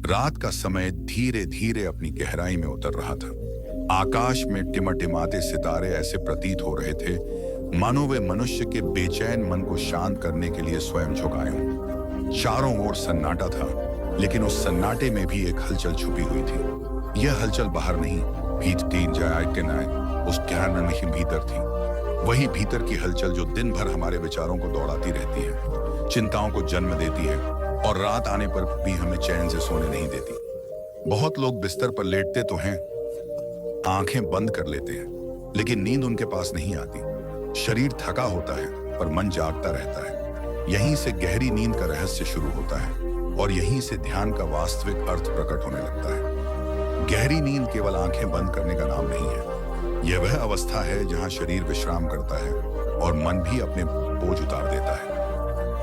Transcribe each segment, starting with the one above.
रात का समय धीरे धीरे अपनी गहराई में उतर रहा था। आकाश में टिमटिमाते सितारे ऐसे प्रतीत हो रहे थे मानो वे मनुष्य के बेचैन मन को शांत करने के लिए स्वयं झुकाए हों। चारों ओर सन्नाटा था, लेकिन उस सन्नाटे में भी एक हलचल छुपी हुई थी। यह हलचल बाहर नहीं, भीतर जाए के नाए उस ज्ञान में ही भीतर थी। वही भीतर की हलचल जो दिन भर हमारे विचारों को दौड़ाती रहती है, चिंताओं को जन्म देती है और रात आने पर भी हमें चैन से सोने नहीं देती। बहुत लोग बिस्तर पर लेटते तो हैं, आंखें बंद कर लेते हैं, लेकिन नींद उनके पास नहीं आती। शरीर थका होता है पर मन जागता रहता है। यहीं से गहरी नींद का रहस्य शुरू होता है और यहीं से ध्यान का वास्तविक अर्थ प्रकट होने लगता है। गहरी नींद केवल आंखें बंद करने का नाम नहीं है। यह वह अवस्था है जहां शरीर विश्राम करता है और मन भी अपने बोझ उतार देता है।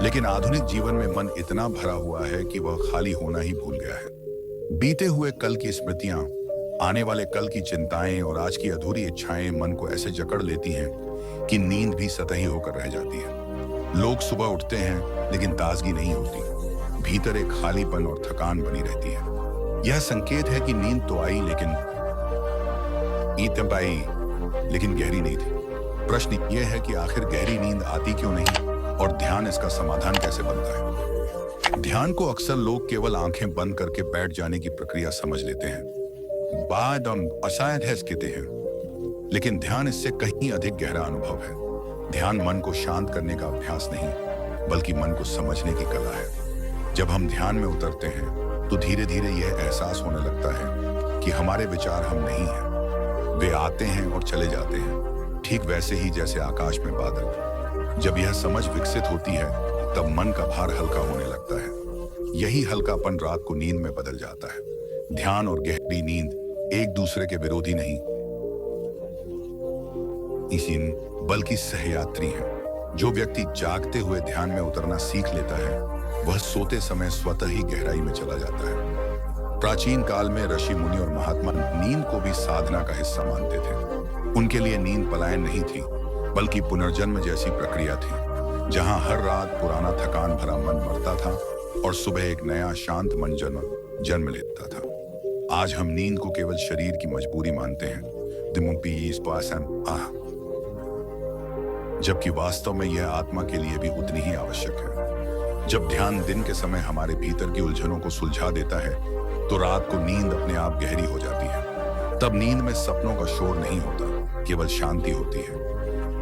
लेकिन आधुनिक जीवन में मन इतना भरा हुआ है कि वह खाली होना ही भूल गया है। बीते हुए कल की स्मृतियां, आने वाले कल की चिंताएं और आज की अधूरी इच्छाएं मन को ऐसे जकड़ लेती हैं कि नींद भी सतही होकर रह जाती है। लोग सुबह उठते हैं लेकिन ताजगी नहीं होती। भीतर एक खालीपन और थकान बनी रहती है। यह संकेत है कि नींद तो आई लेकिन गहरी नहीं थी। प्रश्न यह है कि आखिर गहरी नींद आती क्यों नहीं और ध्यान इसका समाधान कैसे बनता है। ध्यान को अक्सर लोग केवल आंखें बंद करके बैठ जाने की प्रक्रिया समझ लेते हैं, कहते हैं, लेकिन ध्यान इससे कहीं अधिक गहरा अनुभव है। ध्यान मन को शांत करने का अभ्यास नहीं, बल्कि मन को समझने की कला है। जब हम ध्यान में उतरते हैं तो धीरे धीरे यह एहसास होने लगता है कि हमारे विचार हम नहीं हैं। वे आते हैं और चले जाते हैं, ठीक वैसे ही जैसे आकाश में बादल। जब यह समझ विकसित होती है तब मन का भार हल्का होने लगता है। यही हल्कापन रात को नींद में बदल जाता है। ध्यान और गहरी नींद एक दूसरे के विरोधी नहीं, बल्कि सहयात्री हैं। जो व्यक्ति जागते हुए ध्यान में उतरना सीख लेता है, वह सोते समय स्वतः ही गहराई में चला जाता है। प्राचीन काल में ऋषि मुनि और महात्मा नींद को भी साधना का हिस्सा मानते थे। उनके लिए नींद पलायन नहीं थी, बल्कि पुनर्जन्म जैसी प्रक्रिया थी, जहां हर रात पुराना थकान भरा मन मरता था और सुबह एक नया शांत मन जन्म लेता था। आज हम नींद को केवल शरीर की मजबूरी मानते हैं, जबकि वास्तव में यह आत्मा के लिए भी उतनी ही आवश्यक है। जब ध्यान दिन के समय हमारे भीतर की उलझनों को सुलझा देता है तो रात को नींद अपने आप गहरी हो जाती है। तब नींद में सपनों का शोर नहीं होता, केवल शांति होती है।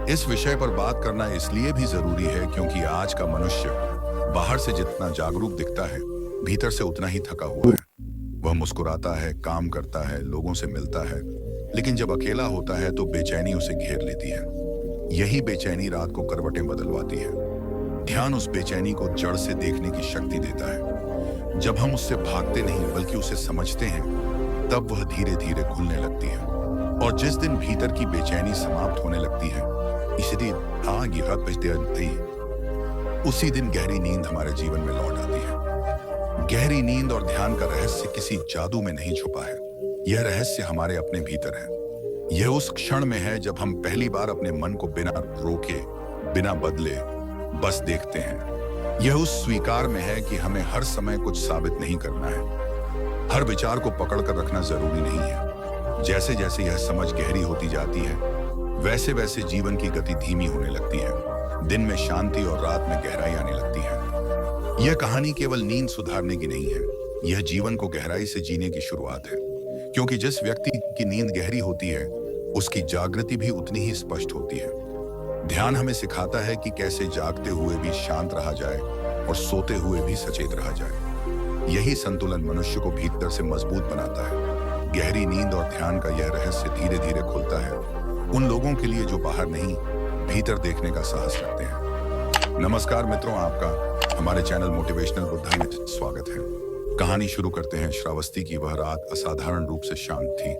इस विषय पर बात करना इसलिए भी जरूरी है क्योंकि आज का मनुष्य बाहर से जितना जागरूक दिखता है, भीतर से उतना ही थका हुआ है। वह मुस्कुराता है, काम करता है, लोगों से मिलता है, लेकिन जब अकेला होता है तो बेचैनी उसे घेर लेती है। यही बेचैनी रात को करवटें बदलवाती है। ध्यान उस बेचैनी को जड़ से देखने की शक्ति देता है। जब हम उससे भागते नहीं बल्कि उसे समझते हैं, तब वह धीरे धीरे खुलने लगती है। और जिस दिन भीतर की बेचैनी समाप्त होने लगती है, उसी दिन गहरी नींद हमारे जीवन में लौट आती है। गहरी नींद और ध्यान का रहस्य किसी जादू में नहीं छुपा है। यह रहस्य हमारे अपने भीतर है। यह उस क्षण में है जब हम पहली बार अपने मन को बिना रोके, बिना बदले बस देखते हैं। यह उस स्वीकार में है कि हमें हर समय कुछ साबित नहीं करना है। हर विचार को पकड़ कर रखना जरूरी नहीं है। जैसे जैसे यह समझ गहरी होती जाती है, वैसे वैसे जीवन की गति धीमी होने लगती है। दिन में शांति और रात में गहराई आने लगती है। यह कहानी केवल नींद सुधारने की नहीं है, यह जीवन को गहराई से जीने की शुरुआत है। क्योंकि जिस व्यक्ति की नींद गहरी होती है, उसकी जागृति भी उतनी ही स्पष्ट होती है। ध्यान हमें सिखाता है कि कैसे जागते हुए भी शांत रहा जाए और सोते हुए भी सचेत रहा जाए। यही संतुलन मनुष्य को भीतर से मजबूत बनाता है। गहरी नींद और ध्यान का यह रहस्य धीरे धीरे खुलता है उन लोगों के लिए जो बाहर नहीं, भीतर देखने का साहस रखते हैं। नमस्कार मित्रों, आपका हमारे चैनल मोटिवेशनल बुद्धा में स्वागत है। कहानी शुरू करते हैं। श्रावस्ती की वह रात असाधारण रूप से शांत थी।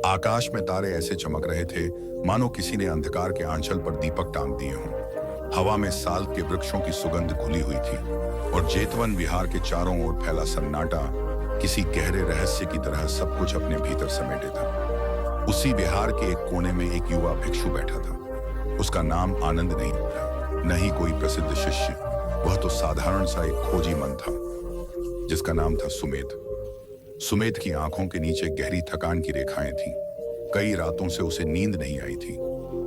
आकाश में तारे ऐसे चमक रहे थे मानो किसी ने अंधकार के आंचल पर दीपक टांग दिए हों। हवा में साल के वृक्षों की सुगंध घुली हुई थी और जेतवन विहार के चारों ओर फैला सन्नाटा किसी गहरे रहस्य की तरह सब कुछ अपने भीतर समेटे था। उसी विहार के एक कोने में एक युवा भिक्षु बैठा था। उसका नाम आनंद नहीं था, न ही कोई प्रसिद्ध शिष्य। वह तो साधारण सा एक खोजी मन था जिसका नाम था सुमेध। सुमेध की आंखों के नीचे गहरी थकान की रेखाएं थीं। कई रातों से उसे नींद नहीं आई थी।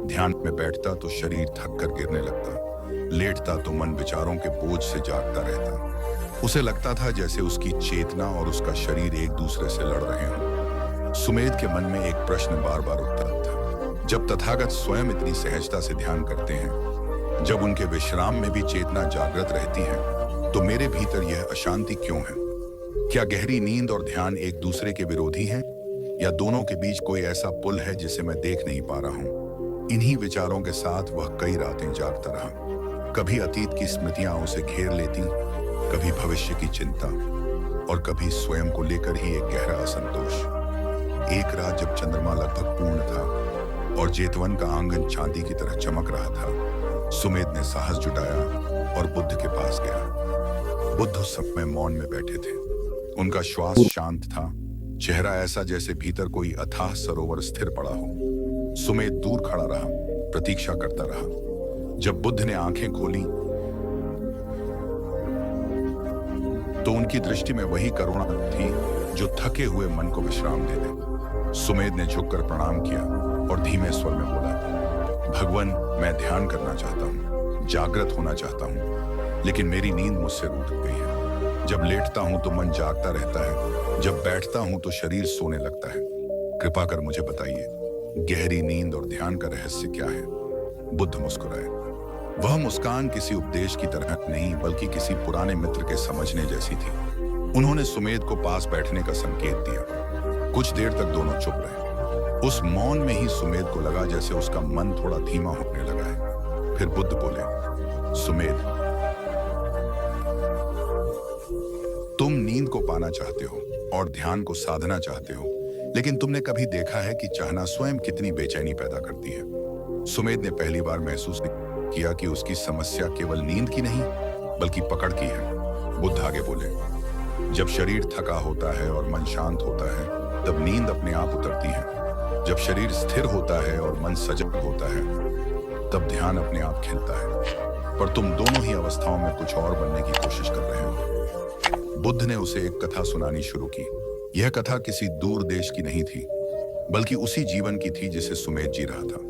ध्यान में बैठता तो शरीर थक कर गिरने लगता, लेटता तो मन विचारों के बोझ से जागता रहता। उसे लगता था जैसे उसकी चेतना और उसका शरीर एक दूसरे से लड़ रहे हों। सुमेध के मन में एक प्रश्न बार बार उठता था, जब तथागत स्वयं इतनी सहजता से ध्यान करते हैं, जब उनके विश्राम में भी चेतना जागृत रहती है, तो मेरे भीतर यह अशांति क्यों है? क्या गहरी नींद और ध्यान एक दूसरे के विरोधी हैं, या दोनों के बीच कोई ऐसा पुल है जिसे मैं देख नहीं पा रहा हूं? इन्हीं विचारों के साथ वह कई रातें जागता रहा। कभी अतीत की स्मृतियां उसे घेर लेती, कभी भविष्य की चिंता, और कभी स्वयं को लेकर ही एक गहरा असंतोष। एक रात जब चंद्रमा लगभग पूर्ण था और जेतवन का आंगन चांदी की तरह चमक रहा था, सुमेध ने साहस जुटाया और बुद्ध के पास गया। बुद्ध उस समय मौन में बैठे थे। उनका श्वास शांत था, चेहरा ऐसा जैसे भीतर कोई अथाह सरोवर स्थिर पड़ा हो। सुमेध दूर खड़ा रहा, प्रतीक्षा करता रहा। जब बुद्ध ने आंखें खोली तो उनकी दृष्टि में वही करुणा थी जो थके हुए मन को विश्राम दे दे। सुमेध ने झुककर प्रणाम किया और धीमे स्वर में बोला, भगवान, मैं ध्यान करना चाहता हूँ, जागृत होना चाहता हूँ, लेकिन मेरी नींद मुझसे रूठ गई है। जब लेटता हूं तो मन जागता रहता है, जब बैठता हूं तो शरीर सोने लगता है। कृपा कर मुझे बताइए, गहरी नींद और ध्यान का रहस्य क्या है? बुद्ध मुस्कुराए। वह मुस्कान किसी उपदेश की तरह नहीं, बल्कि किसी पुराने मित्र के समझने जैसी थी। उन्होंने सुमेध को पास बैठने का संकेत दिया। कुछ देर तक दोनों चुप रहे। उस मौन में ही सुमेध को लगा जैसे उसका मन थोड़ा धीमा होने लगा है। फिर बुद्ध बोले, सुमेध, तुम नींद को पाना चाहते हो और ध्यान को साधना चाहते हो, लेकिन तुमने कभी देखा है कि चाहना स्वयं कितनी बेचैनी पैदा करती है? सुमेध ने पहली बार महसूस किया कि उसकी समस्या केवल नींद की नहीं, बल्कि पकड़ की है। बुद्ध आगे बोले, जब शरीर थका होता है और मन शांत होता है, तब नींद अपने आप उतरती है। जब शरीर स्थिर होता है और मन सजग होता है, तब ध्यान अपने आप खिलता है। पर तुम दोनों ही अवस्थाओं में कुछ और बनने की कोशिश कर रहे हो। बुद्ध ने उसे एक कथा सुनानी शुरू की। यह कथा किसी दूर देश की नहीं थी, बल्कि उसी जीवन की थी जिसे सुमेध जी रहा था।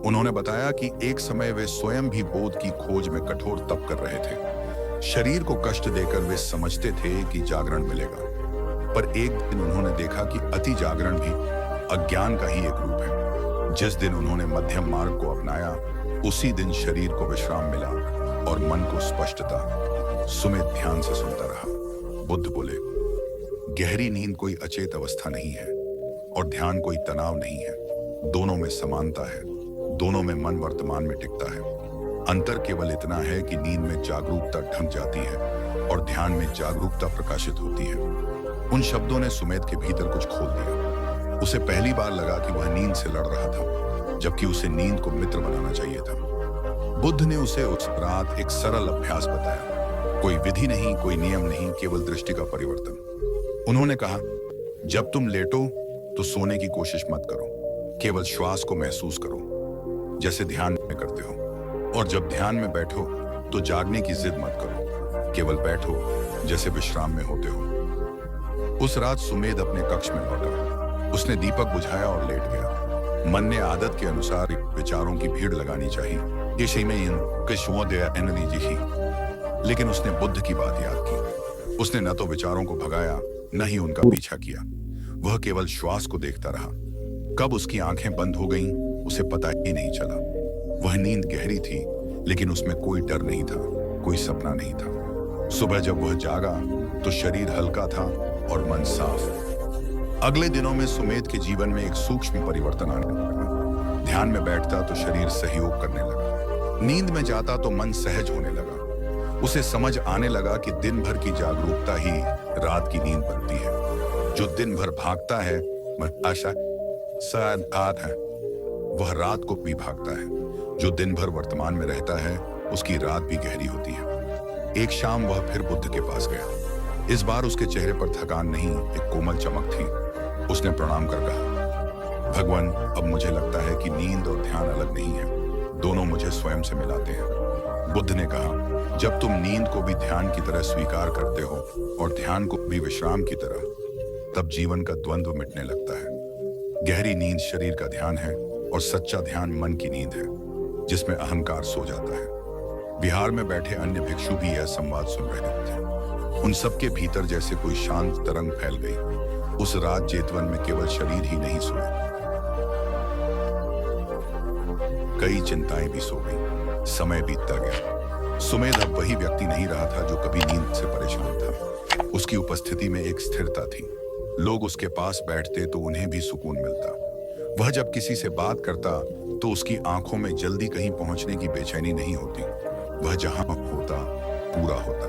उन्होंने बताया कि एक समय वे स्वयं भी बोध की खोज में कठोर तप कर रहे थे। शरीर को कष्ट देकर वे समझते थे कि जागरण मिलेगा, पर एक दिन उन्होंने देखा कि अति जागरण भी अज्ञान का ही एक रूप है। जिस दिन उन्होंने मध्यम मार्ग को अपनाया, उसी दिन शरीर को विश्राम मिला और मन को स्पष्टता। सुमेध ध्यान से सुनता रहा। बुद्ध बोले, गहरी नींद कोई अचेत अवस्था नहीं है और ध्यान कोई तनाव नहीं है। दोनों में समानता है, दोनों में मन वर्तमान में टिकता है। अंतर केवल इतना है कि नींद में जागरूकता ढंक जाती है और ध्यान में जागरूकता प्रकाशित होती है। उन शब्दों ने सुमेध के भीतर कुछ खोल दिया। उसे पहली बार लगा कि वह नींद से लड़ रहा था, जबकि उसे नींद को मित्र बनाना चाहिए था। बुद्ध ने उसे उस रात एक सरल अभ्यास बताया। कोई विधि नहीं, कोई नियम नहीं, केवल दृष्टि का परिवर्तन। उन्होंने कहा, जब तुम लेटो तो सोने की कोशिश मत करो, केवल श्वास को महसूस करो जैसे ध्यान में करते हो। और जब ध्यान में बैठो तो जागने की जिद मत करो, केवल बैठो जैसे विश्राम में होते हो। उस रात सुमेध अपने कक्ष में लौटा। उसने दीपक बुझाया और लेट गया। मन ने आदत के अनुसार विचारों की भीड़ लगानी चाहिए, लेकिन उसने बुद्ध की बात याद की। उसने न तो विचारों को भगाया, न ही उनका पीछा किया। वह केवल श्वास को देखता रहा। कब उसकी आंखें बंद हो गईं, उसे पता ही नहीं चला। वह नींद गहरी थी, लेकिन उसमें कोई डर नहीं था, कोई सपना नहीं था। सुबह जब वह जागा तो शरीर हल्का था और मन साफ। अगले दिनों में सुमेध के जीवन में एक सूक्ष्म परिवर्तन आने लगा। ध्यान में बैठता तो शरीर सहयोग करने लगा, नींद में जाता तो मन सहज होने लगा। उसे समझ आने लगा कि दिन भर की जागरूकता ही रात की नींद बनती है। जो दिन भर भागता है वह रात को भी भागता है। जो दिन भर वर्तमान में रहता है, उसकी रात भी गहरी होती है। एक शाम वह फिर बुद्ध के पास गया। इस बार उसके चेहरे पर थकान नहीं, एक कोमल चमक थी। उसने प्रणाम कर कहा, भगवान, अब मुझे लगता है कि नींद और ध्यान अलग नहीं है, दोनों मुझे स्वयं से मिलाते हैं। बुद्ध ने कहा, जब तुम नींद को भी ध्यान की तरह स्वीकार करते हो और ध्यान को भी विश्राम की तरह, तब जीवन का द्वंद्व मिटने लगता है। गहरी नींद शरीर का ध्यान है और सच्चा ध्यान मन की नींद है, जिसमें अहंकार सो जाता है। बिहार में बैठे अन्य भिक्षु भी यह संवाद सुन रहे थे। उन सबके भीतर जैसे कोई शांत तरंग फैल गई। उस रात जेतवन में केवल शरीर ही नहीं सोए, कई चिंताएं भी सो गई। समय बीतता गया। सुमेध अब वही व्यक्ति नहीं रहा था जो कभी नींद से परेशान था। उसकी उपस्थिति में एक स्थिरता थी। लोग उसके पास बैठते तो उन्हें भी सुकून मिलता। वह जब किसी से बात करता तो उसकी आंखों में जल्दी कहीं पहुंचने की बेचैनी नहीं होती। वह जहां होता पूरा होता।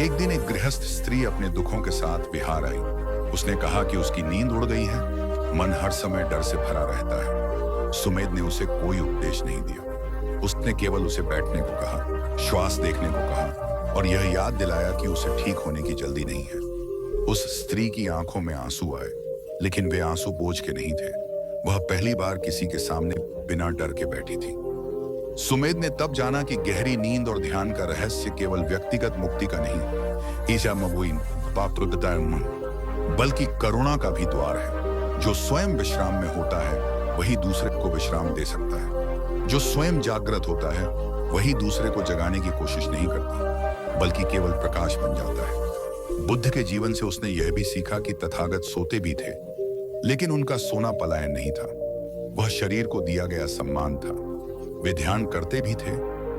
एक दिन एक गृहस्थ स्त्री अपने दुखों के साथ बिहार आई। उसने कहा कि उसकी नींद उड़ गई है, मन हर समय डर से भरा रहता है। सुमेध ने उसे कोई उपदेश नहीं दिया। उसने केवल उसे बैठने को कहा, श्वास देखने को कहा और यह याद दिलाया कि उसे ठीक होने की जल्दी नहीं है। उस स्त्री की आंखों में आंसू आए, लेकिन वे आंसू बोझ के नहीं थे। वह पहली बार किसी के सामने बिना डर के बैठी थी। सुमेध ने तब जाना कि गहरी नींद और ध्यान का रहस्य केवल व्यक्तिगत मुक्ति का नहीं, बल्कि करुणा का भी द्वार है। जो स्वयं विश्राम में होता है वही दूसरे को विश्राम दे सकता है। जो स्वयं जागृत होता है वही दूसरे को जगाने की कोशिश नहीं करता, बल्कि केवल प्रकाश बन जाता है। बुद्ध के जीवन से उसने यह भी सीखा कि तथागत सोते भी थे, लेकिन उनका सोना पलायन नहीं था। वह शरीर को दिया गया सम्मान था। वे ध्यान करते भी थे,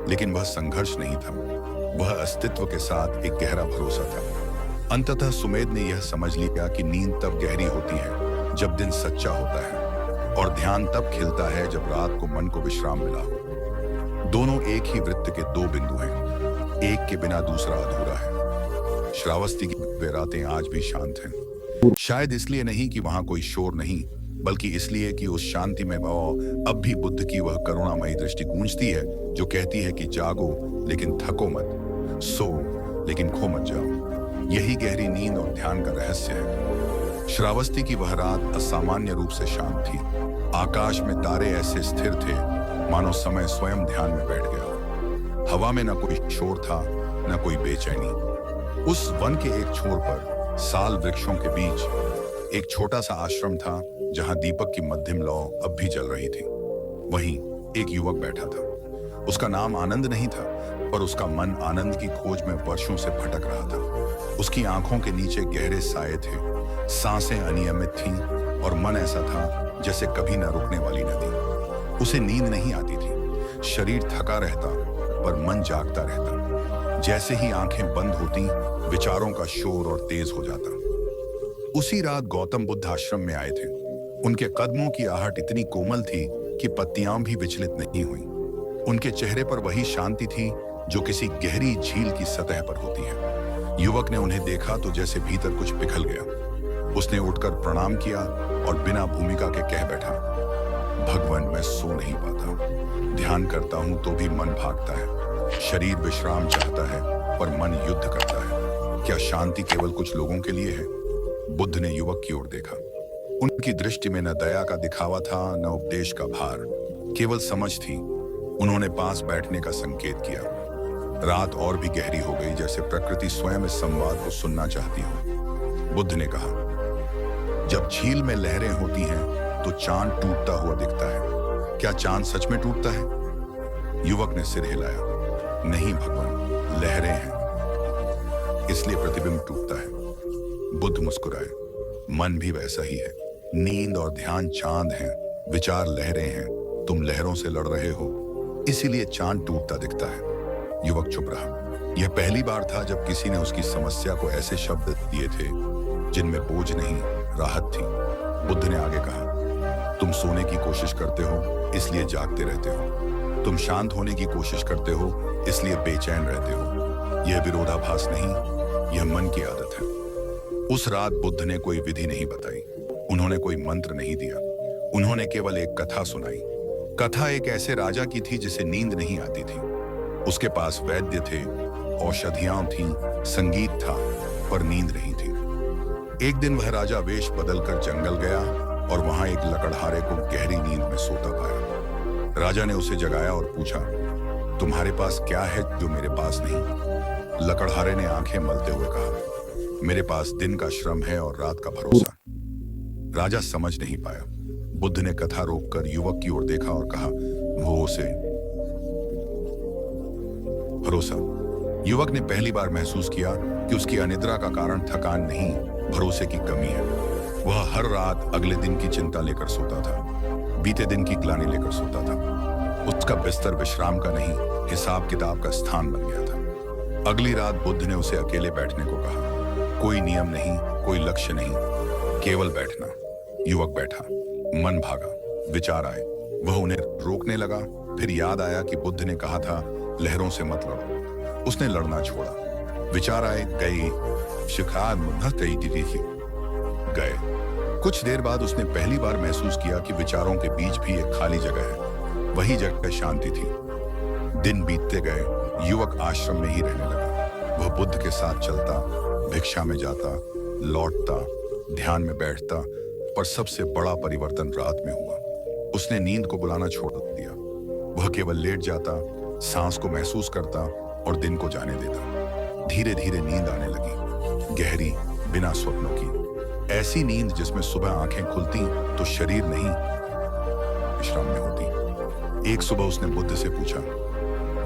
लेकिन वह संघर्ष नहीं था। वह अस्तित्व के साथ एक गहरा भरोसा था। अंततः सुमेध ने यह समझ लिया कि नींद तब गहरी होती है जब दिन सच्चा होता है, और ध्यान तब खिलता है जब रात को मन को विश्राम मिला हो। दोनों एक ही वृत्त के दो बिंदु हैं, एक के बिना दूसरा अधूरा है। श्रावस्ती की वे रातें आज भी शांत हैं। शायद इसलिए नहीं कि वहां कोई शोर नहीं, बल्कि इसलिए कि उस शांति में अब भी बुद्ध की वह करुणामयी दृष्टि गूंजती है, जो कहती है कि जागो लेकिन थको मत, सो लेकिन खो मत जाओ। यही गहरी नींद और ध्यान का रहस्य है। श्रावस्ती की वह रात असामान्य रूप से शांत थी। आकाश में तारे ऐसे स्थिर थे मानो समय स्वयं ध्यान में बैठ गया। हवा में न कोई शोर था, न कोई बेचैनी। उस वन के एक छोर पर साल वृक्षों के बीच एक छोटा सा आश्रम था, जहां दीपक की मध्यम लौ अब भी जल रही थी। वहीं एक युवक बैठा था। उसका नाम आनंद नहीं था, पर उसका मन आनंद की खोज में वर्षों से भटक रहा था। उसकी आंखों के नीचे गहरे साए थे, सांसें अनियमित थीं और मन ऐसा था जैसे कभी न रुकने वाली नदी। उसे नींद नहीं आती थी। शरीर थका रहता पर मन जागता रहता। जैसे ही आंखें बंद होती, विचारों का शोर और तेज हो जाता। उसी रात गौतम बुद्ध आश्रम में आए थे। उनके कदमों की आहट इतनी कोमल थी कि पत्तियां भी विचलित नहीं हुई। उनके चेहरे पर वही शांति थी जो किसी गहरी झील की सतह पर होती है। युवक ने उन्हें देखा तो जैसे भीतर कुछ पिघल गया। उसने उठकर प्रणाम किया और बिना भूमिका के कह बैठा, भगवान, मैं सो नहीं पाता। ध्यान करता हूं तो भी मन भागता है। शरीर विश्राम चाहता है पर मन युद्ध करता है। क्या शांति केवल कुछ लोगों के लिए है? बुद्ध ने युवक की ओर देखा। उनकी दृष्टि में न दया का दिखावा था, न उपदेश का भार, केवल समझ थी। उन्होंने पास बैठने का संकेत किया। रात और भी गहरी हो गई, जैसे प्रकृति स्वयं इस संवाद को सुनना चाहती हो। बुद्ध ने कहा, जब झील में लहरें होती हैं तो चांद टूटता हुआ दिखता है। क्या चांद सच में टूटता है? युवक ने सिर हिलाया। नहीं भगवान, लहरें हैं, इसलिए प्रतिबिंब टूटता है। बुद्ध मुस्कुराए। मन भी वैसा ही है। नींद और ध्यान चांद हैं, विचार लहरें हैं। तुम लहरों से लड़ रहे हो, इसीलिए चांद टूटता दिखता है। युवक चुप रहा। यह पहली बार था जब किसी ने उसकी समस्या को ऐसे शब्द दिए थे जिनमें बोझ नहीं, राहत थी। बुद्ध ने आगे कहा, तुम सोने की कोशिश करते हो इसलिए जागते रहते हो। तुम शांत होने की कोशिश करते हो इसलिए बेचैन रहते हो। यह विरोधाभास नहीं, यह मन की आदत है। उस रात बुद्ध ने कोई विधि नहीं बताई। उन्होंने कोई मंत्र नहीं दिया। उन्होंने केवल एक कथा सुनाई। कथा एक ऐसे राजा की थी जिसे नींद नहीं आती थी। उसके पास वैद्य थे, औषधियां थीं, संगीत था, पर नींद नहीं थी। एक दिन वह राजा वेश बदलकर जंगल गया और वहां एक लकड़हारे को गहरी नींद में सोता पाया। राजा ने उसे जगाया और पूछा, तुम्हारे पास क्या है जो मेरे पास नहीं? लकड़हारे ने आंखें मलते हुए कहा, मेरे पास दिन का श्रम है और रात का भरोसा। राजा समझ नहीं पाया। बुद्ध ने कथा रोककर युवक की ओर देखा और कहा, वो उसे भरोसा। युवक ने पहली बार महसूस किया कि उसकी अनिद्रा का कारण थकान नहीं, भरोसे की कमी है। वह हर रात अगले दिन की चिंता लेकर सोता था, बीते दिन की ग्लानि लेकर सोता था। उसका बिस्तर विश्राम का नहीं, हिसाब किताब का स्थान बन गया था। अगली रात बुद्ध ने उसे अकेले बैठने को कहा। कोई नियम नहीं, कोई लक्ष्य नहीं, केवल बैठना। युवक बैठा, मन भागा, विचार आए। वह उन्हें रोकने लगा। फिर याद आया कि बुद्ध ने कहा था, लहरों से मत लड़ो। उसने लड़ना छोड़ा। विचार आए, गए शिकार गए। कुछ देर बाद उसने पहली बार महसूस किया कि विचारों के बीच भी एक खाली जगह है। वही जगह शांति थी। दिन बीतते गए। युवक आश्रम में ही रहने लगा। वह बुद्ध के साथ चलता, भिक्षा में जाता, लौटता, ध्यान में बैठता। पर सबसे बड़ा परिवर्तन रात में हुआ। उसने नींद को बुलाना छोड़ दिया। वह केवल लेट जाता, सांस को महसूस करता और दिन को जाने देता। धीरे धीरे नींद आने लगी, गहरी, बिना स्वप्नों की। ऐसी नींद जिसमें सुबह आंखें खुलती तो शरीर नहीं, विश्राम में होती। एक सुबह उसने बुद्ध से पूछा,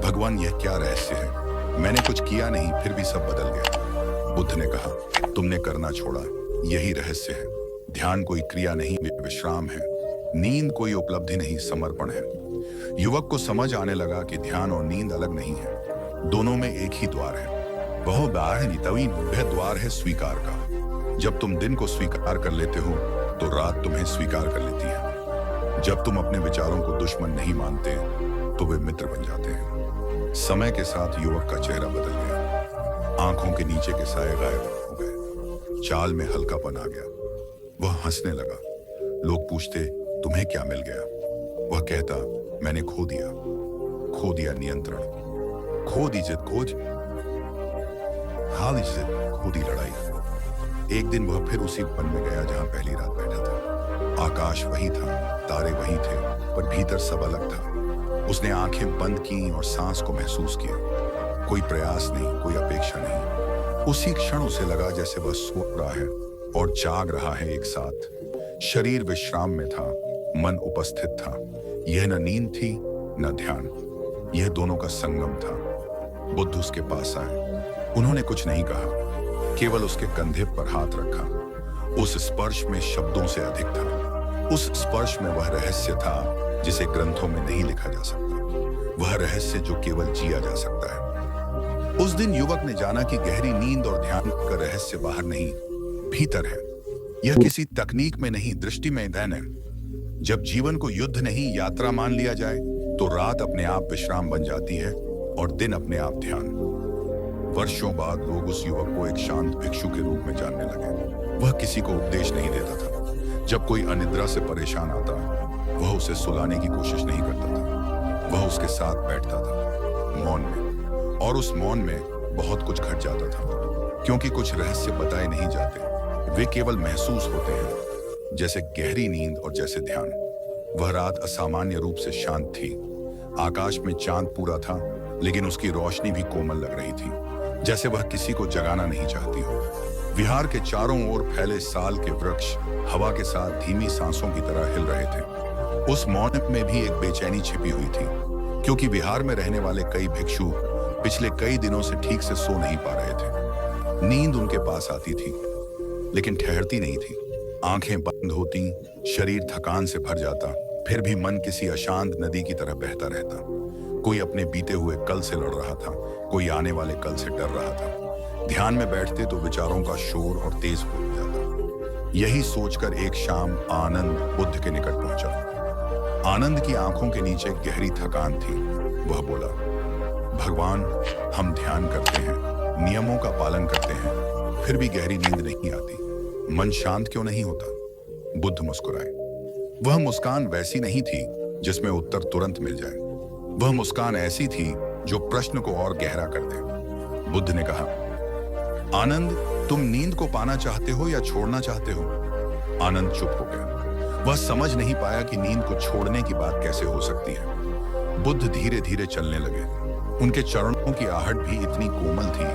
भगवान यह क्या रहस्य है? मैंने कुछ किया नहीं, फिर भी सब बदल गया। बुद्ध ने कहा, तुमने करना छोड़ा, यही रहस्य है। ध्यान कोई क्रिया नहीं, विश्राम है। नींद कोई उपलब्धि नहीं, समर्पण है। युवक को समझ आने लगा कि ध्यान और नींद अलग नहीं है, दोनों में एक ही द्वार है। वह द्वार है स्वीकार का। जब तुम दिन को स्वीकार कर लेते हो तो रात तुम्हें स्वीकार कर लेती है। जब तुम अपने विचारों को दुश्मन नहीं मानते तो वे मित्र बन जाते हैं। समय के साथ युवक का चेहरा बदल गया। आंखों के नीचे के साए गायब हो गए। चाल में हल्कापन आ गया। वह हंसने लगा। लोग पूछते, तुम्हें क्या मिल गया? वह कहता, मैंने खो दिया नियंत्रण, खो दी जिद, खो दी लड़ाई। एक दिन वह फिर उसी वन में गया जहां पहली रात बैठा था। आकाश वही था, तारे वही थे, पर भीतर सब अलग था। उसने आंखें बंद की और सांस को महसूस किया। कोई प्रयास नहीं, कोई अपेक्षा नहीं। उसी क्षण उसे लगा जैसे वह सो रहा है और जाग रहा है एक साथ। शरीर विश्राम में था, मन उपस्थित था। यह न नींद थी न ध्यान, यह दोनों का संगम था। बुद्ध उसके पास आए। उन्होंने कुछ नहीं कहा, केवल उसके कंधे पर हाथ रखा। उस स्पर्श में शब्दों से अधिक था। उस स्पर्श में वह रहस्य था जिसे ग्रंथों में नहीं लिखा जा सकता। वह रहस्य जो केवल जिया जा सकता है। उस दिन युवक ने जाना कि गहरी नींद और ध्यान का रहस्य बाहर नहीं, भीतर है। यह किसी तकनीक में नहीं, दृष्टि में ध्यान है। जब जीवन को युद्ध नहीं, यात्रा मान लिया जाए तो रात अपने आप विश्राम बन जाती है और दिन अपने आप ध्यान। वर्षों बाद लोग उस युवक को एक शांत भिक्षु के रूप में जानने लगे। वह किसी को उपदेश नहीं देता था। जब कोई अनिद्रा से परेशान आता, वह उसे सुलाने की कोशिश नहीं करता था। वह उसके साथ बैठता था, मौन में, और उस मौन में बहुत कुछ घट जाता था। क्योंकि कुछ रहस्य बताए नहीं जाते, वे केवल महसूस होते हैं, जैसे गहरी नींद और जैसे ध्यान। वह रात असामान्य रूप से शांत थी। आकाश में चांद पूरा था, लेकिन उसकी रोशनी भी कोमल लग रही थी, जैसे वह किसी को जगाना नहीं चाहती हो। विहार के चारों ओर फैले साल के वृक्ष हवा के साथ धीमी सांसों की तरह हिल रहे थे। उस मौन में भी एक बेचैनी छिपी हुई थी, क्योंकि विहार में रहने वाले कई भिक्षु पिछले कई दिनों से ठीक से सो नहीं पा रहे थे। नींद उनके पास आती थी, लेकिन ठहरती नहीं थी। आंखें बंद होती, शरीर थकान से भर जाता, फिर भी मन किसी अशांत नदी की तरह बहता रहता। कोई अपने बीते हुए कल से लड़ रहा था, कोई आने वाले कल से डर रहा था। ध्यान में बैठते तो विचारों का शोर और तेज हो जाता। यही सोचकर एक शाम आनंद बुद्ध के निकट पहुंचा। आनंद की आंखों के नीचे गहरी थकान थी। वह बोला, भगवान, हम ध्यान करते हैं, नियमों का पालन करते हैं, फिर भी गहरी नींद नहीं आती। मन शांत क्यों नहीं होता? बुद्ध मुस्कुराए। वह मुस्कान वैसी नहीं थी जिसमें उत्तर तुरंत मिल जाए। वह मुस्कान ऐसी थी जो प्रश्न को और गहरा कर दे। बुद्ध ने कहा, आनंद, तुम नींद को पाना चाहते हो या छोड़ना चाहते हो? आनंद चुप हो गया। वह समझ नहीं पाया कि नींद को छोड़ने की बात कैसे हो सकती है। बुद्ध धीरे धीरे चलने लगे। उनके चरणों की आहट भी इतनी कोमल थी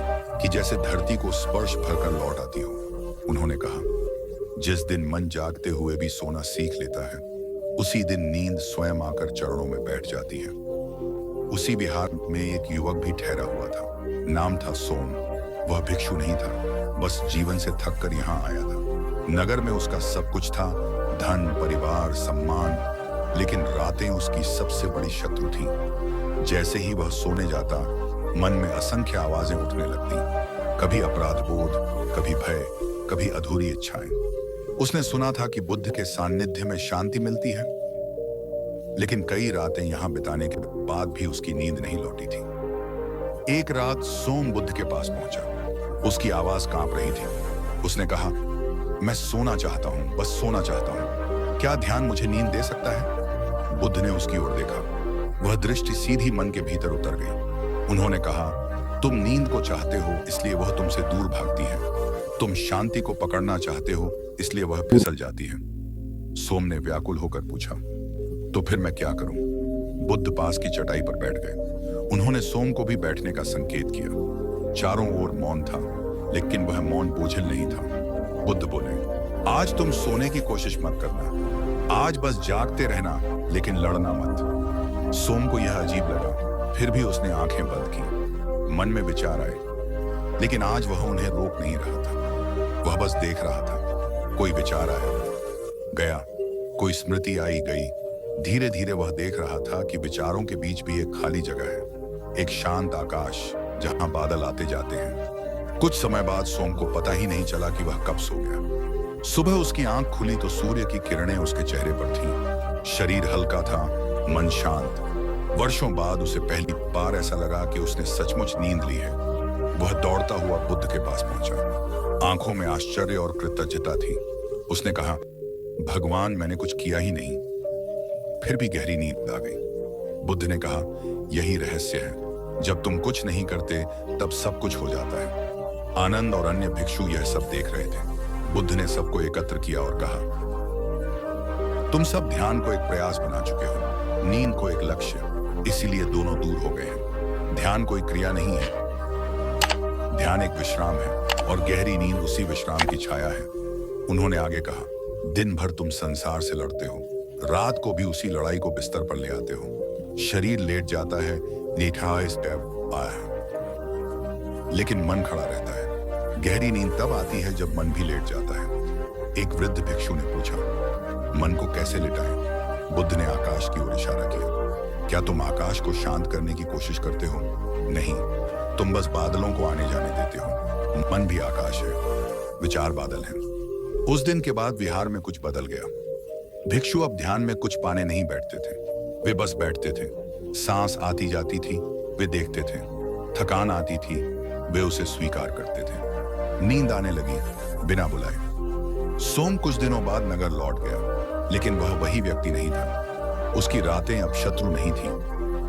कि जैसे धरती को स्पर्श भरकर लौट आती हो। उन्होंने कहा, जिस दिन मन जागते हुए भी सोना सीख लेता है, उसी दिन नींद स्वयं आकर चरणों में बैठ जाती है। उसी विहार में एक युवक भी ठहरा हुआ था। नाम था सोम। वह भिक्षु नहीं था, बस जीवन से थक कर यहाँ आया था। नगर में उसका सब कुछ था, धन, परिवार, सम्मान, लेकिन रातें उसकी सबसे बड़ी शत्रु थीं। जैसे ही वह सोने जाता, मन में असंख्य आवाजें उठने लगती, कभी अपराध बोध, कभी भय, कभी अधूरी इच्छाएं। उसने सुना था कि बुद्ध के सान्निध्य में शांति मिलती है, लेकिन कई रातें यहां बिताने के बाद भी उसकी नींद नहीं लौटी थी। एक रात सोम बुद्ध के पास पहुंचा। उसकी आवाज कांप रही थी। उसने कहा, मैं सोना चाहता हूं, बस सोना चाहता हूं। क्या ध्यान मुझे नींद दे सकता है? बुद्ध ने उसकी ओर देखा। वह दृष्टि सीधी मन के भीतर उतर गई। उन्होंने कहा, तुम नींद को चाहते हो, इसलिए वह तुमसे दूर भागती है। तुम शांति को पकड़ना चाहते हो, इसलिए वह फिसल जाती है। सोम ने व्याकुल होकर पूछा, तो फिर मैं क्या करूं? बुद्ध पास की चटाई पर बैठ गए। उन्होंने सोम को भी बैठने का संकेत किया। चारों ओर मौन था, लेकिन वह मौन बोझिल नहीं था। बुद्ध बोले, आज तुम सोने की कोशिश मत करना। आज बस जागते रहना, लेकिन लड़ना मत। सोम को यह अजीब लगा, फिर भी उसने आंखें बंद की। मन में विचार आए, लेकिन आज वह उन्हें रोक नहीं रहा था। वह बस देख रहा था। कोई विचार आया, गया, कोई स्मृति आई, गई। धीरे धीरे वह देख रहा था कि विचारों के बीच भी एक खाली जगह है, एक शांत आकाश जहां बादल आते जाते हैं। कुछ समय बाद सोम को पता ही नहीं चला कि वह कब सो गया। सुबह उसकी आंख खुली तो सूर्य की किरणें उसके चेहरे पर थीं। शरीर हल्का था, मन शांत। वर्षों बाद उसे पहली बार ऐसा लगा कि उसने सचमुच नींद ली है। वह दौड़ता हुआ बुद्ध के पास पहुंचा। आंखों में आश्चर्य और कृतज्ञता थी। उसने कहा, भगवान, मैंने कुछ किया ही नहीं। फिर भी गहरी नींद आ गई। बुद्ध ने कहा, यही रहस्य है। जब तुम कुछ नहीं करते, तब सब कुछ हो जाता है। आनंद और अन्य भिक्षु यह सब देख रहे थे। बुद्ध ने सबको एकत्र किया और कहा, तुम सब ध्यान को एक प्रयास बना चुके हो, नींद को एक लक्ष्य, इसीलिए दोनों दूर हो गए हैं। ध्यान कोई क्रिया नहीं है, ध्यान एक विश्राम है, और गहरी नींद उसी विश्राम की छाया है। उन्होंने आगे कहा, दिन भर तुम संसार से लड़ते हो, रात को भी उसी लड़ाई को बिस्तर पर ले आते हो। शरीर लेट जाता है, लेकिन मन खड़ा रहता है। गहरी नींद तब आती है जब मन भी लेट जाता है। एक वृद्ध भिक्षु ने पूछा, मन को कैसे लिटाएं? बुद्ध ने आकाश की ओर इशारा किया। क्या तुम आकाश को शांत करने की कोशिश करते हो? नहीं, तुम बस बादलों को आने जाने देते हो। मन भी आकाश है, विचार बादल है। उस दिन के बाद विहार में कुछ बदल गया। भिक्षु अब ध्यान में कुछ पाने नहीं बैठते थे, वे बस बैठते थे। सांस आती जाती थी, वे देखते थे। थकान आती थी, वे उसे स्वीकार करते थे। नींद आने लगी, बिना बुलाए। सोम कुछ दिनों बाद नगर लौट गया, लेकिन वह वही व्यक्ति नहीं था। उसकी रातें अब शत्रु नहीं थी।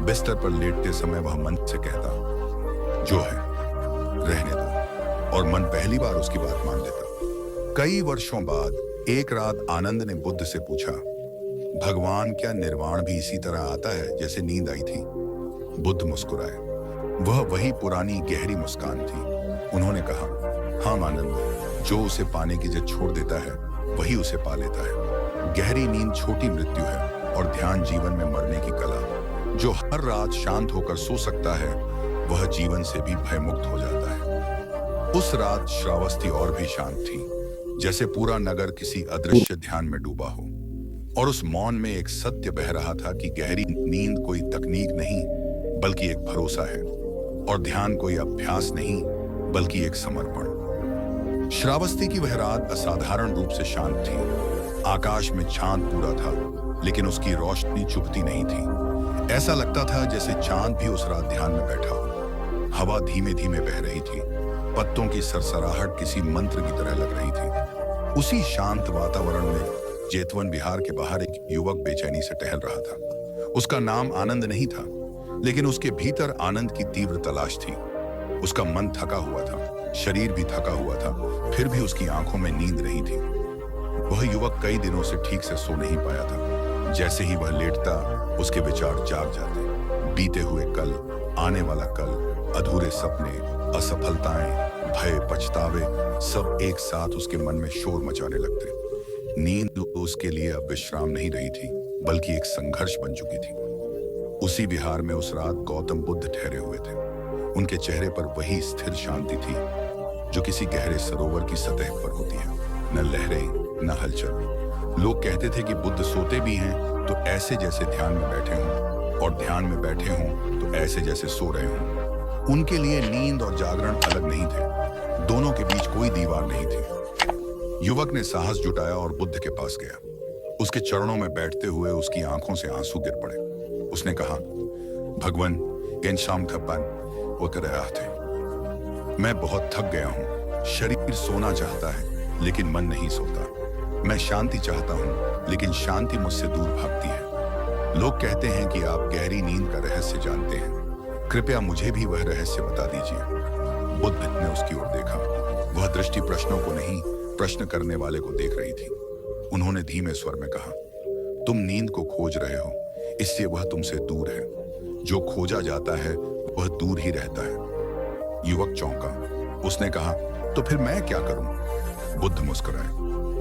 बिस्तर पर लेटते समय वह मन से कहता, जो है रहने दो, और मन पहली बार उसकी बात मान लेता। कई वर्षों बाद एक रात आनंद ने बुद्ध से पूछा, भगवान, क्या निर्वाण भी इसी तरह आता है जैसे नींद आई थी? बुद्ध मुस्कुराए। वह वही पुरानी गहरी मुस्कान थी। उन्होंने कहा, हाँ आनंद, जो उसे पाने की जिद छोड़ देता है, वही उसे पा लेता है। गहरी नींद छोटी मृत्यु है, और ध्यान जीवन में मरने की कला। जो हर रात शांत होकर सो सकता है, वह जीवन से भी भयमुक्त हो जाता है। उस रात श्रावस्ती और भी शांत थी, जैसे पूरा नगर किसी अदृश्य ध्यान में डूबा हो। और उस मौन में एक सत्य बह रहा था कि गहरी नींद कोई तकनीक नहीं, बल्कि एक भरोसा है, और ध्यान कोई अभ्यास नहीं, बल्कि एक समर्पण। श्रावस्ती की वह रात असाधारण रूप से शांत थी। आकाश में चांद पूरा था, लेकिन उसकी रोशनी चुभती नहीं थी। ऐसा लगता था जैसे चांद भी उस रात ध्यान में बैठा हो। हवा धीमे धीमे बह रही थी, पत्तों की सरसराहट किसी मंत्र की तरह लग रही थी। उसी शांत वातावरण में जेतवन विहार के बाहर एक युवक बेचैनी से टहल रहा था। उसका नाम आनंद नहीं था, लेकिन उसके भीतर आनंद की तीव्र तलाश थी। उसका मन थका हुआ था, शरीर भी थका हुआ था, फिर भी उसकी आंखों में नींद नहीं थी। वह युवक कई दिनों से ठीक से सो नहीं पाया था। जैसे ही वह लेटता, उसके विचार जाग जाते। बीते हुए कल, आने वाला कल, अधूरे सपने, असफलताएं, भय, पछतावे सब एक साथ उसके मन में शोर मचाने लगते। नींद उसके लिए अब विश्राम नहीं रही थी, बल्कि एक संघर्ष बन चुकी थी। उसी विहार में उस रात गौतम बुद्ध ठहरे हुए थे। उनके चेहरे पर वही स्थिर शांति थी जो किसी गहरे सरोवर की सतह पर होती है। न लहरें, न हलचल। लोग कहते थे कि बुद्ध सोते भी हैं तो ऐसे जैसे ध्यान में बैठे हों, और ध्यान में बैठे हों तो ऐसे जैसे सो रहे हों। उनके लिए नींद और जागरण अलग नहीं थे, दोनों के बीच कोई दीवार नहीं थी। युवक ने साहस जुटाया और बुद्ध के पास गया। उसके चरणों में बैठते हुए उसकी आंखों से आंसू गिर पड़े। उसने कहा, भगवान, इन शाम थप्पन वो कर रहा थे। मैं बहुत थक गया हूँ। शरीर सोना चाहता है लेकिन मन नहीं सोता। मैं शांति चाहता हूँ लेकिन शांति मुझसे दूर भागती है। लोग कहते हैं कि आप गहरी नींद का रहस्य जानते हैं। कृपया मुझे भी वह रहस्य बता दीजिए। बुद्ध ने उसकी ओर देखा। वह दृष्टि प्रश्नों को नहीं, प्रश्न करने वाले को देख रही थी। उन्होंने धीमे स्वर में कहा, तुम नींद को खोज रहे हो, इससे वह तुमसे दूर है। जो खोजा जाता है वह दूर ही रहता है। युवक चौंका। उसने कहा, तो फिर मैं क्या करूं? बुद्ध मुस्कुराए।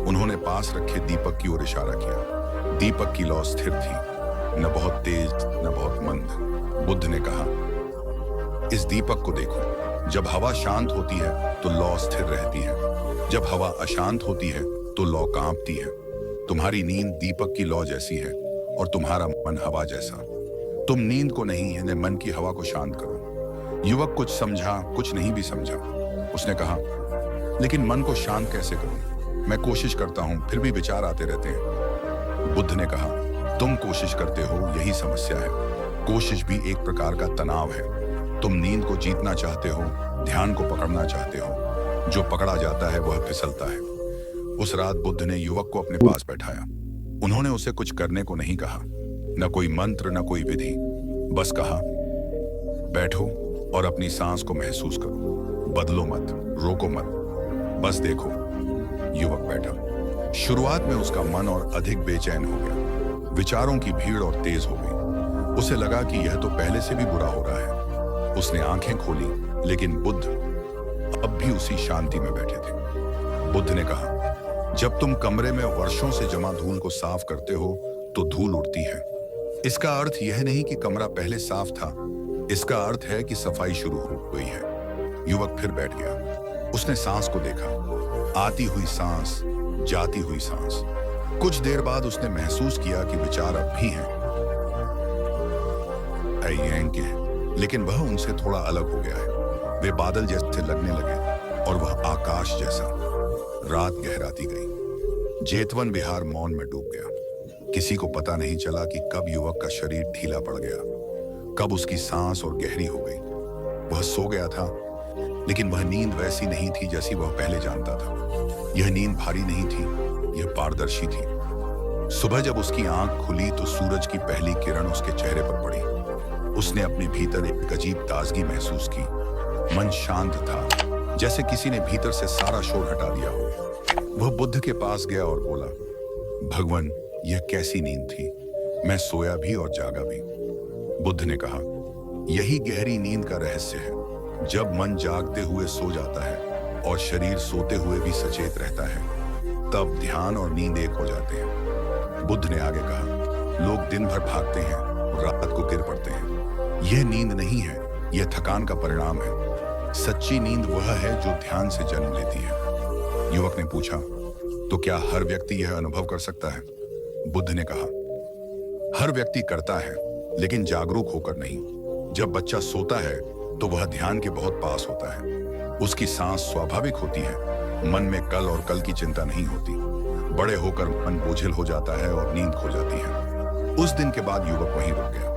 उन्होंने पास रखे दीपक की ओर इशारा किया। दीपक की लौ स्थिर थी, न बहुत तेज न बहुत मंद। बुद्ध ने कहा, इस दीपक को देखो। जब हवा शांत होती है तो लौ स्थिर रहती है। जब हवा अशांत होती है तो लौ कांपती है। तुम्हारी नींद दीपक की लौ जैसी है और तुम्हारा मन हवा जैसा। तुम नींद को नहीं, यानी मन की हवा को शांत करो। युवक कुछ समझा, कुछ नहीं भी समझा। उसने कहा, लेकिन मन को शांत कैसे करूं? मैं कोशिश करता हूं, फिर भी विचार आते रहते हैं। बुद्ध ने कहा, तुम कोशिश करते हो, यही समस्या है। कोशिश भी एक प्रकार का तनाव है। तुम नींद को जीतना चाहते हो, ध्यान को पकड़ना चाहते हो। जो पकड़ा जाता है वह फिसलता है। उस रात बुद्ध ने युवक को अपने पास बैठाया। उन्होंने उसे कुछ करने को नहीं कहा, न कोई मंत्र, न कोई विधि। बस कहा, बैठो और अपनी सांस को महसूस करो। बदलो मत, रोको मत, बस देखो। युवक बैठा। शुरुआत में उसका मन और अधिक बेचैन हो गया। विचारों की भीड़ और तेज हो गई। उसे लगा कि यह तो पहले से भी बुरा हो रहा है। उसने आंखें खोली, लेकिन बुद्ध अब भी उसी शांति में बैठे थे। बुद्ध ने कहा, जब तुम कमरे में वर्षों से जमा धूल को साफ करते हो तो धूल उड़ती है। इसका अर्थ यह नहीं कि कमरा पहले साफ था, इसका अर्थ है कि सफाई शुरू हो गई है। युवक फिर बैठ गया। उसने सांस को देखा, आती हुई सांस, जाती हुई सांस। कुछ देर बाद उसने महसूस किया कि विचार अब भी हैं, के हैं, लेकिन वह उनसे थोड़ा अलग हो गया है। वे बादल जैसे लगने लगे और वह आकाश जैसा। रात गहराती गई। जेतवन विहार मौन में डूब गया। किसी को पता नहीं चला कि कब युवक का शरीर ढीला पड़ गया, कब उसकी सांस और गहरी हो गई। वह सो गया था, लेकिन वह नींद वैसी नहीं थी जैसी वह पहले जानता था। यह नींद भारी नहीं थी, यह पारदर्शी थी। सुबह जब उसकी आंख खुली तो सूरज की पहली किरण उसके चेहरे पर पड़ी। उसने अपने भीतर एक अजीब ताजगी महसूस की। मन शांत था, जैसे किसी ने भीतर से सारा शोर हटा दिया हो। वह बुद्ध के पास गया और बोला, भगवान, यह कैसी नींद थी? मैं सोया भी और जागा भी। बुद्ध ने कहा, यही गहरी नींद का रहस्य है। जब मन जागते हुए सो जाता है और शरीर सोते हुए भी सचेत रहता है, तब ध्यान और नींद एक हो जाते हैं। बुद्ध ने आगे कहा, लोग दिन भर भागते हैं और रात को गिर पड़ते हैं। यह नींद नहीं है, यह थकान का परिणाम है। सच्ची नींद वह है जो ध्यान से जन्म लेती है। युवक ने पूछा, तो क्या हर व्यक्ति यह अनुभव कर सकता है? बुद्ध ने कहा, हर व्यक्ति करता है, लेकिन जागरूक होकर नहीं। जब बच्चा सोता है तो वह ध्यान के बहुत पास होता है। उसकी सांस स्वाभाविक होती है। मन में कल और कल की चिंता नहीं होती। बड़े होकर मन बोझिल हो जाता है और नींद खो जाती है। उस दिन के बाद युवक वहीं रुक गया।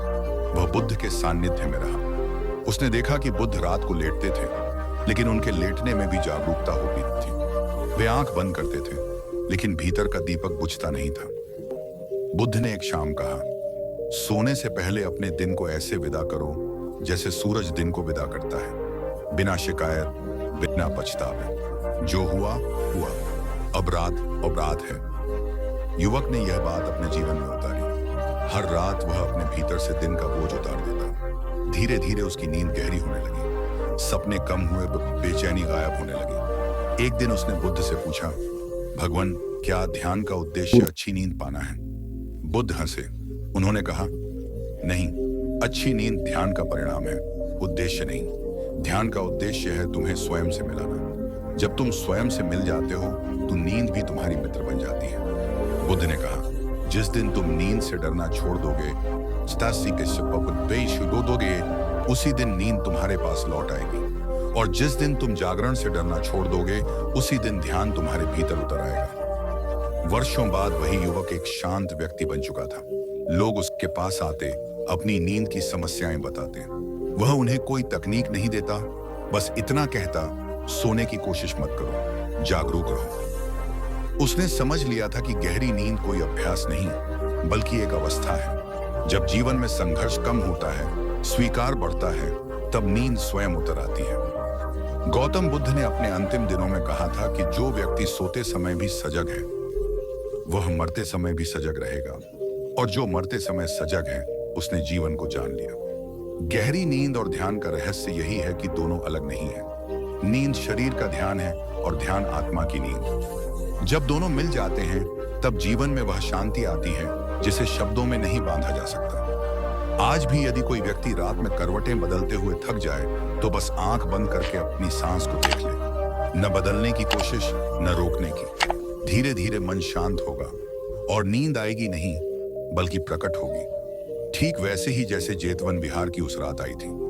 वह बुद्ध के सानिध्य में रहा। उसने देखा कि बुद्ध रात को लेटते थे, लेकिन उनके लेटने में भी जागरूकता होती थी। वे आंख बंद करते थे, लेकिन भीतर का दीपक बुझता नहीं था। बुद्ध ने एक शाम कहा, सोने से पहले अपने दिन को ऐसे विदा करो जैसे सूरज दिन को विदा करता है, बिना शिकायत, बिना पछतावे। जो हुआ हुआ, अब रात है। युवक ने यह बात अपने जीवन में उतारी। हर रात वह अपने भीतर से दिन का बोझ उतार देता। धीरे धीरे उसकी नींद गहरी होने लगी। सपने कम हुए, बेचैनी गायब होने लगी। एक दिन उसने बुद्ध से पूछा, भगवान, क्या ध्यान का उद्देश्य अच्छी नींद पाना है? बुद्ध हंसे। उन्होंने कहा, नहीं, अच्छी नींद ध्यान का परिणाम है, उद्देश्य नहीं। ध्यान का उद्देश्य है तुम्हें स्वयं से मिलाना। जब तुम स्वयं से मिल जाते हो तो नींद भी तुम्हारी मित्र बन जाती है। बुद्ध ने कहा, जिस दिन तुम नींद से डरना छोड़ दोगे, उसी दिन नींद तुम्हारे पास लौट आएगी। और जिस दिन तुम जागरण से डरना छोड़ दोगे, उसी दिन ध्यान तुम्हारे भीतर उतर आएगा। वर्षों बाद वही युवक एक शांत व्यक्ति बन चुका था। लोग उसके पास आते, अपनी नींद की समस्याएं बताते। वह उन्हें कोई तकनीक नहीं देता, बस इतना कहता, सोने की कोशिश मत करो, जागरूक रहो। उसने समझ लिया था कि गहरी नींद कोई अभ्यास नहीं, बल्कि एक अवस्था है। जब जीवन में संघर्ष कम होता है, स्वीकार बढ़ता है, तब नींद स्वयं उतर आती है। गौतम बुद्ध ने अपने अंतिम दिनों में कहा था कि जो व्यक्ति सोते समय भी सजग है, वह मरते समय भी सजग रहेगा, और जो मरते समय सजग है, उसने जीवन को जान लिया। गहरी नींद और ध्यान का रहस्य यही है कि दोनों अलग नहीं है। नींद शरीर का ध्यान है और ध्यान आत्मा की नींद। जब दोनों मिल जाते हैं, तब जीवन में वह शांति आती है जिसे शब्दों में नहीं बांधा जा सकता। आज भी यदि कोई व्यक्ति रात में करवटें बदलते हुए थक जाए, तो बस आंख बंद करके अपनी सांस को देख ले। न बदलने की कोशिश, न रोकने की। धीरे धीरे मन शांत होगा और नींद आएगी नहीं, बल्कि प्रकट होगी। ठीक वैसे ही जैसे जेतवन विहार की उस रात आई थी।